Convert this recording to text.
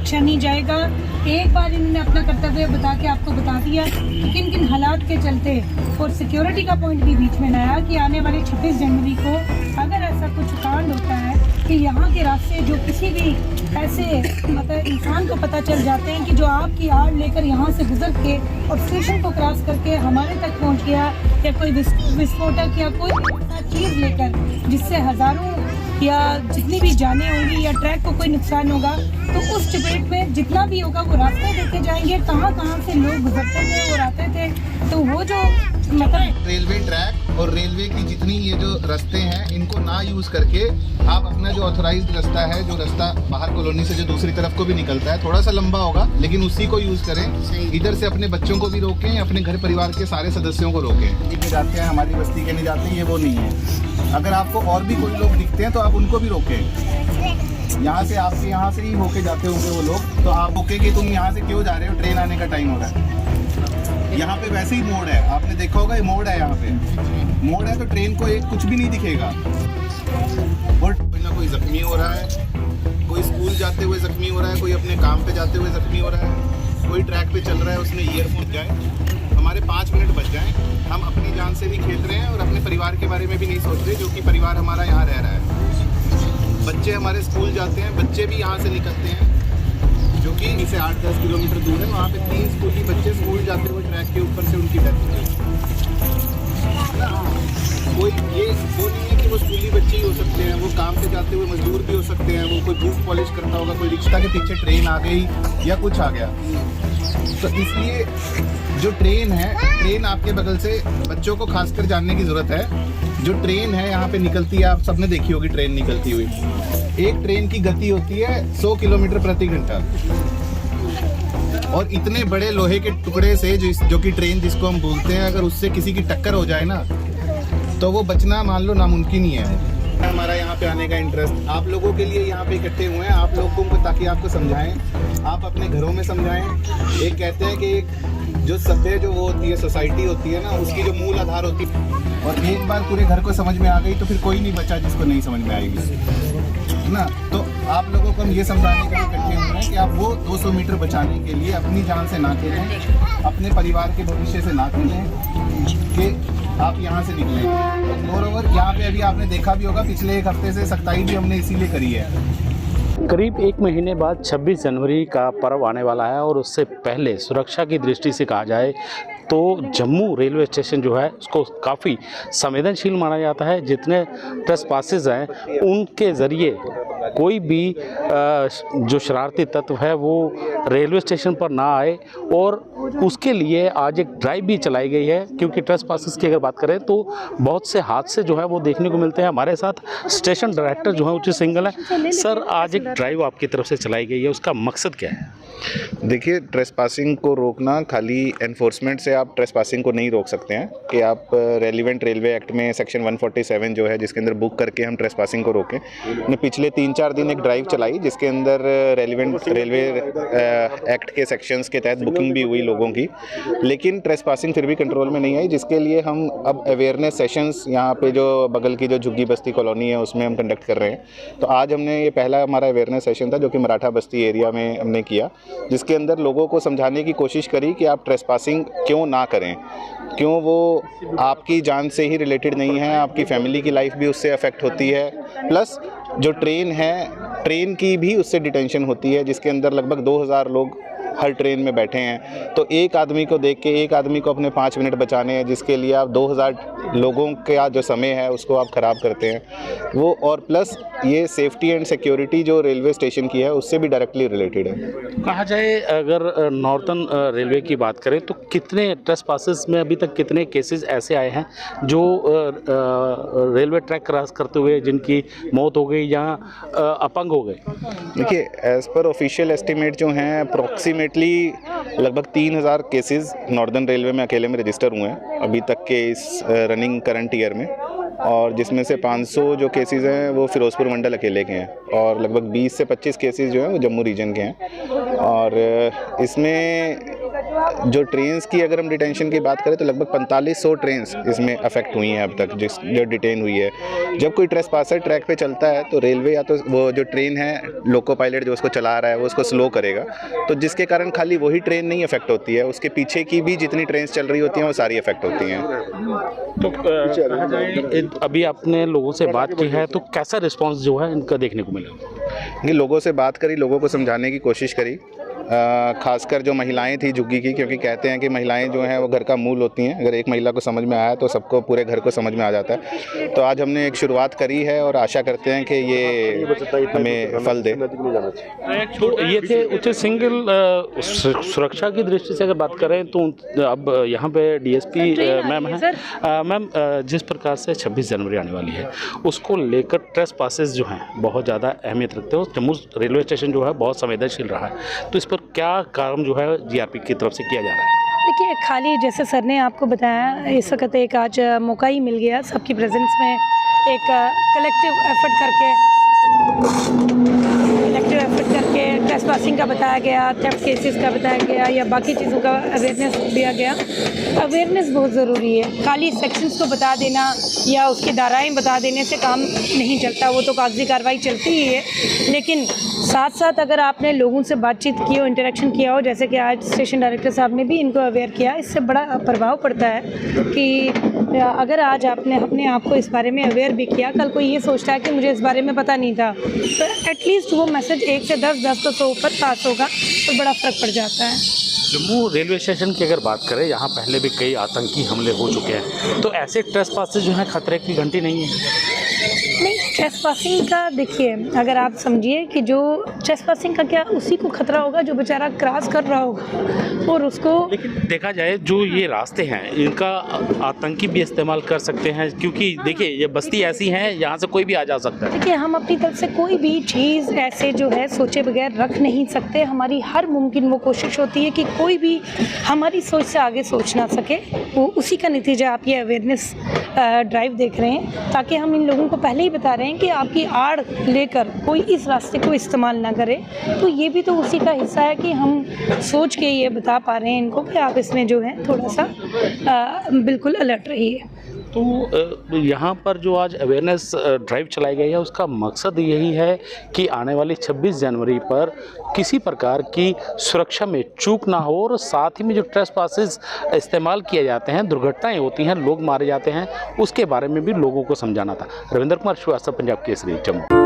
बख्शा नहीं जाएगा। एक बार इन्होंने अपना कर्तव्य बता के आपको बता दिया कि किन किन हालात के चलते, और सिक्योरिटी का पॉइंट भी बीच में लाया कि आने वाले 26 जनवरी को अगर ऐसा कुछ कांड होता है कि यहाँ के रास्ते जो किसी भी ऐसे मतलब इंसान को पता चल जाते हैं कि जो आपकी आड़ लेकर यहाँ से गुजर के और स्टेशन को क्रॉस करके हमारे तक पहुँच गया, या कोई विस्फोटक या कोई ऐसा चीज़ लेकर जिससे हज़ारों या जितनी भी जानें होंगी या ट्रैक को कोई नुकसान होगा, तो उस चपेट में जितना भी होगा वो रास्ते देखे जाएंगे, कहाँ कहाँ से लोग गुजरते थे और आते थे। तो वो जो मतलब रेलवे ट्रैक और रेलवे की जितनी ये जो रास्ते हैं इनको ना यूज करके आप अपना जो ऑथराइज्ड रास्ता है, जो रास्ता बाहर कॉलोनी से जो दूसरी तरफ को भी निकलता है, थोड़ा सा लंबा होगा लेकिन उसी को यूज करें। इधर से अपने बच्चों को भी रोकें, अपने घर परिवार के सारे सदस्यों को रोकें। के जाते हैं हमारी बस्ती के नहीं जाते, ये वो नहीं है। अगर आपको और भी कोई लोग दिखते हैं तो आप उनको भी रोकें। यहाँ से आपके यहाँ से ही होके जाते होंगे वो लोग, तो आप रोके कि तुम यहाँ से क्यों जा रहे हो, ट्रेन आने का टाइम हो रहा है। यहाँ पे वैसे ही मोड़ है, आपने देखा होगा ये मोड़ है, यहाँ पे मोड़ है तो ट्रेन को एक कुछ भी नहीं दिखेगा। और कोई ना कोई जख्मी हो रहा है, कोई स्कूल जाते हुए जख्मी हो रहा है, कोई अपने काम पे जाते हुए जख्मी हो रहा है, कोई ट्रैक पे चल रहा है उसमें ईयरफोन जाए, हमारे 5 मिनट बच जाएं, हम अपनी जान से भी खेल रहे हैं और अपने परिवार के बारे में भी नहीं सोच रहे, जो कि परिवार हमारा यहाँ रह रहा है। बच्चे हमारे स्कूल जाते हैं, बच्चे भी यहाँ से निकलते हैं जो कि इसे 8-10 किलोमीटर दूर है, वहाँ पे 3 स्कूली बच्चे स्कूल जाते हुए ट्रैक के ऊपर से उनकी डेथ हो गई। कोई ये वो नहीं है कि वो स्कूली बच्चे ही हो सकते हैं, वो काम पे जाते हुए मजदूर भी हो सकते हैं, वो कोई बूट पॉलिश करता होगा, कोई रिक्शा के पीछे ट्रेन आ गई या कुछ आ गया। तो इसलिए जो ट्रेन है, ट्रेन आपके बगल से बच्चों को खासकर जानने की ज़रूरत है। जो ट्रेन है यहाँ पे निकलती है, आप सबने देखी होगी ट्रेन निकलती हुई। एक ट्रेन की गति होती है 100 किलोमीटर प्रति घंटा, और इतने बड़े लोहे के टुकड़े से जो कि ट्रेन जिसको हम बोलते हैं, अगर उससे किसी की टक्कर हो जाए ना तो वो बचना मान लो नामुमकिन ही है। हमारा यहाँ पे आने का इंटरेस्ट आप लोगों के लिए यहाँ पे इकट्ठे हुए हैं, आप लोगों को ताकि आपको समझाएं, आप अपने घरों में समझाएं। एक कहते हैं कि एक जो सभ्य जो वो होती है, सोसाइटी होती है ना, उसकी जो मूल आधार होती है, और एक बार पूरे घर को समझ में आ गई तो फिर कोई नहीं बचा जिसको नहीं समझ में आएगी ना। तो आप लोगों को हम ये समझाने के लिए इकट्ठे हुए हैं कि आप वो 200 मीटर बचाने के लिए अपनी जान से ना खेलें, अपने परिवार के भविष्य से ना खेलें कि आप यहाँ से निकलें। मोरओवर यहाँ पे अभी आपने देखा भी होगा, पिछले 1 हफ्ते से सख्ताई भी हमने इसीलिए करी है। करीब 1 महीने बाद 26 जनवरी का पर्व आने वाला है, और उससे पहले सुरक्षा की दृष्टि से कहा जाए तो जम्मू रेलवे स्टेशन जो है उसको काफ़ी संवेदनशील माना जाता है। जितने ट्रेसपासेस हैं उनके ज़रिए कोई भी जो शरारती तत्व है वो रेलवे स्टेशन पर ना आए, और उसके लिए आज एक ड्राइव भी चलाई गई है। क्योंकि ट्रेसपासेस की अगर बात करें तो बहुत से हादसे जो है वो देखने को मिलते हैं। हमारे साथ स्टेशन डायरेक्टर जो है उचित सिंघल है। सर, आज एक ड्राइव आपकी तरफ से चलाई गई है, उसका मकसद क्या है? देखिए, ट्रेसपासिंग को रोकना खाली एनफोर्समेंट से आप ट्रेसपासिंग को नहीं रोक सकते हैं कि आप रेलिवेंट रेलवे एक्ट में सेक्शन 147 जो है जिसके अंदर बुक करके हम ट्रेसपासिंग को रोकें। हमने पिछले 3-4 दिन एक ड्राइव चलाई जिसके अंदर रेलिवेंट रेलवे एक्ट के सेक्शंस के तहत बुकिंग भी हुई लोगों की, लेकिन ट्रेसपासिंग फिर भी कंट्रोल में नहीं आई, जिसके लिए हम अब अवेयरनेस सेशंस यहाँ पे जो बगल की जो झुग्गी बस्ती कॉलोनी है उसमें हम कंडक्ट कर रहे हैं। तो आज हमने ये पहला हमारा अवेयरनेस सेशन था जो कि मराठा बस्ती एरिया में हमने किया, जिसके अंदर लोगों को समझाने की कोशिश करी कि आप ट्रेसपासिंग क्यों ना करें, क्यों वो आपकी जान से ही रिलेटेड नहीं है, आपकी फैमिली की लाइफ भी उससे अफेक्ट होती है, प्लस जो ट्रेन है, ट्रेन की भी उससे डिटेंशन होती है, जिसके अंदर लगभग 2000 लोग हर ट्रेन में बैठे हैं। तो एक आदमी को देख के एक आदमी को अपने 5 मिनट बचाने हैं, जिसके लिए आप 2000 लोगों का जो समय है उसको आप ख़राब करते हैं वो, और प्लस ये सेफ्टी एंड सिक्योरिटी जो रेलवे स्टेशन की है उससे भी डायरेक्टली रिलेटेड है। कहा जाए अगर नॉर्थन रेलवे की बात करें तो कितने ट्रेसपासेस में अभी तक कितने केसेस ऐसे आए हैं जो रेलवे ट्रैक क्रॉस करते हुए जिनकी मौत हो गई या अपंग हो गए? देखिए, एज़ पर ऑफिशियल एस्टिमेट जो हैं अप्रॉक्सीमेटली लगभग 3000 केसेस नॉर्दर्न रेलवे में अकेले में रजिस्टर हुए हैं अभी तक के इस रनिंग करंट ईयर में, और जिसमें से 500 जो केसेस हैं वो फिरोजपुर मंडल अकेले के हैं, और लगभग 20 से 25 केसेस जो हैं वो जम्मू रीजन के हैं। और इसमें जो ट्रेन्स की अगर हम डिटेंशन की बात करें तो लगभग 4500 ट्रेन्स इसमें अफेक्ट हुई हैं अब तक, जो डिटेन हुई है। जब कोई ट्रेसपासर ट्रैक पे चलता है तो रेलवे या तो वो जो ट्रेन है, लोको पायलट जो उसको चला रहा है वो उसको स्लो करेगा, तो जिसके कारण खाली वही ट्रेन नहीं अफेक्ट होती है, उसके पीछे की भी जितनी ट्रेन्स चल रही होती हैं वो सारी अफेक्ट होती हैं। तो कहा जाए, अभी आपने लोगों से बात की है तो कैसा रिस्पांस जो है इनका देखने को मिला? ये लोगों से बात करी, लोगों को समझाने की कोशिश करी, खासकर जो महिलाएं थी झुग्गी की, क्योंकि कहते हैं कि महिलाएं जो हैं वो घर का मूल होती हैं। अगर एक महिला को समझ में आया तो सबको, पूरे घर को समझ में आ जाता है। तो आज हमने एक शुरुआत करी है और आशा करते हैं कि ये हमें फल दे। तो ये थे उच्च सिंगल सुरक्षा की दृष्टि से अगर बात करें तो अब यहाँ पे डीएसपी मैम है। मैम, जिस प्रकार से 26 जनवरी आने वाली है उसको लेकर ट्रेस पासेस जो हैं बहुत ज़्यादा अहमियत रखते हैं। जम्मू रेलवे स्टेशन जो है बहुत संवेदनशील रहा है, तो इस पर क्या काम जो है जीआरपी की तरफ से किया जा रहा है? देखिए, खाली जैसे सर ने आपको बताया, इस वक्त एक आज मौका ही मिल गया सबकी प्रेजेंस में एक कलेक्टिव एफर्ट करके ट्रेसपासिंग का बताया गया, थेफ्ट केसेस का बताया गया या बाकी चीज़ों का अवेयरनेस दिया गया। अवेयरनेस बहुत ज़रूरी है। खाली सेक्शंस को बता देना या उसकी धाराएं बता देने से काम नहीं चलता, वो तो कागजी कार्रवाई चलती ही है। लेकिन साथ साथ अगर आपने लोगों से बातचीत की हो, इंटरेक्शन किया हो, जैसे कि आज स्टेशन डायरेक्टर साहब ने भी इनको अवेयर किया, इससे बड़ा प्रभाव पड़ता है कि अगर आज आपने अपने आप को इस बारे में अवेयर भी किया, कल कोई ये सोचता है कि मुझे इस बारे में पता नहीं था, तो एटलीस्ट वो मैसेज 1 से 10 तो ऊपर पास होगा तो बड़ा फ़र्क पड़ जाता है। जम्मू रेलवे स्टेशन की अगर बात करें, यहाँ पहले भी कई आतंकी हमले हो चुके हैं, तो ऐसे ट्रेस पासेस जो हैं खतरे की घंटी नहीं है? नहीं, ट्रेसपासिंग का देखिए, अगर आप समझिए कि जो ट्रेसपासिंग का क्या उसी को खतरा होगा जो बेचारा क्रॉस कर रहा होगा और उसको। लेकिन देखा जाए जो ये रास्ते हैं इनका आतंकी भी इस्तेमाल कर सकते हैं, क्योंकि देखिए ये बस्ती ऐसी है यहाँ से कोई भी आ जा सकता है। देखिए, हम अपनी तरफ से कोई भी चीज़ ऐसे जो है सोचे बगैर रख नहीं सकते। हमारी हर मुमकिन वो कोशिश होती है कि कोई भी हमारी सोच से आगे सोच ना सके। वो उसी का नतीजा आप ये अवेयरनेस ड्राइव देख रहे हैं, ताकि हम इन लोगों को पहले ही बता रहे हैं कि आपकी आड़ लेकर कोई इस रास्ते को इस्तेमाल ना करे। तो ये भी तो उसी का हिस्सा है कि हम सोच के ये बता पा रहे हैं इनको कि आप इसमें जो है थोड़ा सा बिल्कुल अलर्ट रहिए। तो यहाँ पर जो आज अवेयरनेस ड्राइव चलाई गई है उसका मकसद यही है कि आने वाली 26 जनवरी पर किसी प्रकार की सुरक्षा में चूक ना हो, और साथ ही में जो ट्रेस पासेस इस्तेमाल किए जाते हैं, दुर्घटनाएं होती हैं, लोग मारे जाते हैं, उसके बारे में भी लोगों को समझाना था। रविंद्र कुमार श्रीवास्तव, पंजाब केसरी, जम्मू।